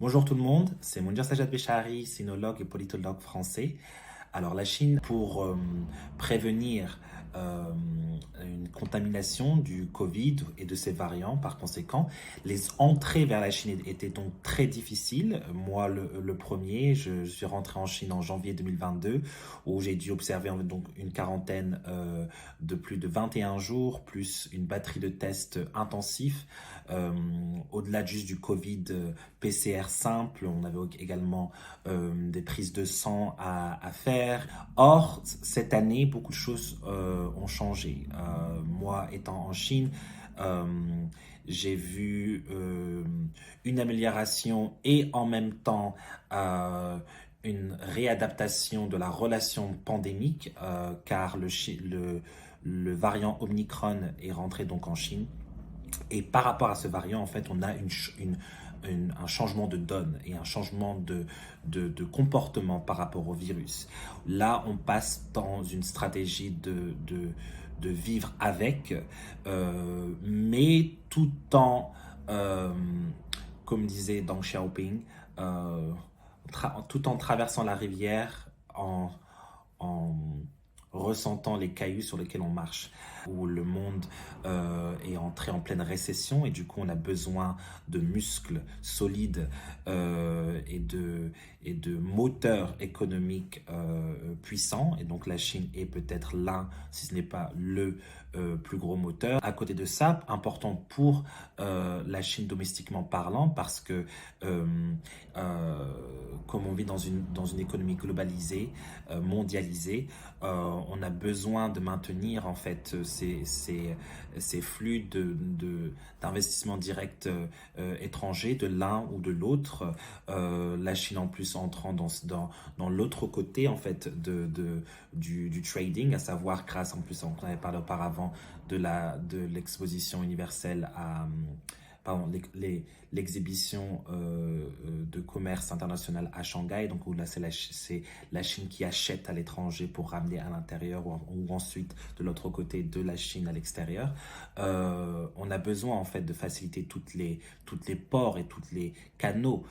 Bonjour tout le monde, c'est Mounir Sajjad Béchari, sinologue et politologue français. Alors la Chine, pour prévenir euh, une contamination du Covid et de ses variants, par conséquent, les entrées vers la Chine étaient donc très difficiles. Moi, le premier, je suis rentré en Chine en janvier 2022, où j'ai dû observer donc une quarantaine de plus de 21 jours, plus une batterie de tests intensifs. Au-delà juste du Covid PCR simple, on avait également des prises de sang à faire. Or, cette année, beaucoup de choses ont changé. Moi, étant en Chine, euh, j'ai vu une amélioration et en même temps une réadaptation de la relation pandémique, car le variant Omicron est rentré donc en Chine. Et par rapport à ce variant, en fait, on a un changement de donne et un changement de comportement par rapport au virus. Là, on passe dans une stratégie de vivre avec, mais tout en, euh, comme disait Deng Xiaoping, euh, tout en traversant la rivière en ressentant les cailloux sur lesquels on marche, où le monde est entré en pleine récession et du coup on a besoin de muscles solides et de moteurs économiques puissants. Et donc la Chine est peut-être l'un, si ce n'est pas le plus gros moteur. À côté de ça, important pour la Chine domestiquement parlant, parce que euh, comme on vit dans une économie globalisée, mondialisée, on a besoin de maintenir en fait ces flux d'investissements directs étrangers de l'un ou de l'autre. La Chine en plus entrant dans l'autre côté en fait du trading, à savoir grâce en plus, on avait parlé auparavant de l'exposition universelle à pardon, l'exhibition de commerce international à Shanghai, donc où là c'est la Chine qui achète à l'étranger pour ramener à l'intérieur ou ensuite de l'autre côté de la Chine à l'extérieur. On a besoin en fait de faciliter toutes les ports et tous les canaux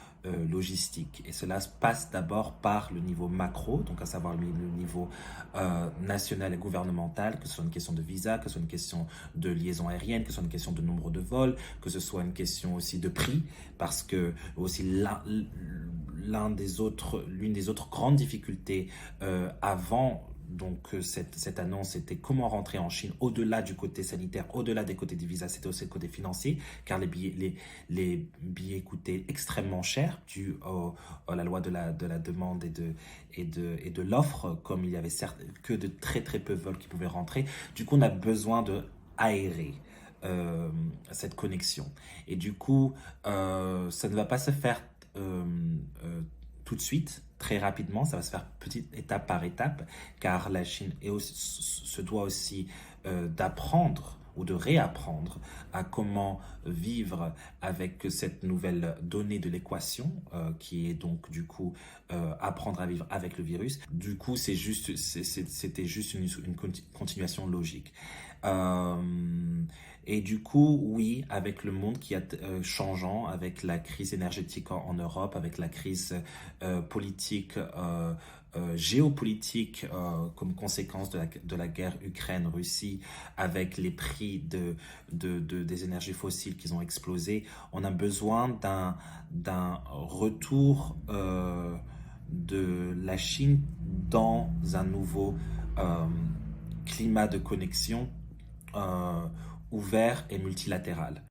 logistiques, et cela se passe d'abord par le niveau macro, donc à savoir le niveau national et gouvernemental, que ce soit une question de visa, que ce soit une question de liaison aérienne, que ce soit une question de nombre de vols, que ce soit une question aussi de prix, parce que aussi l'une des autres grandes difficultés avant donc cette annonce, c'était comment rentrer en Chine au-delà du côté sanitaire, au-delà des côtés des visas, c'était aussi le côté financier, car les billets coûtaient extrêmement cher dû à la loi de la demande et de l'offre, comme il y avait certes que de très très peu de vols qui pouvaient rentrer. Du coup, on a besoin de aérer euh, cette connexion. Et du coup, ça ne va pas se faire euh, euh, tout de suite, très rapidement, ça va se faire petite étape par étape, car la Chine se doit aussi d'apprendre ou de réapprendre à comment vivre avec cette nouvelle donnée de l'équation, qui est donc du coup apprendre à vivre avec le virus. Du coup, c'était juste une continuation logique. Euh, et du coup, oui, avec le monde qui est changeant, avec la crise énergétique en Europe, avec la crise politique, géopolitique comme conséquence de la guerre Ukraine-Russie, avec les prix des énergies fossiles qui ont explosé, on a besoin d'un retour de la Chine dans un nouveau euh, climat de connexion euh, ouvert et multilatéral.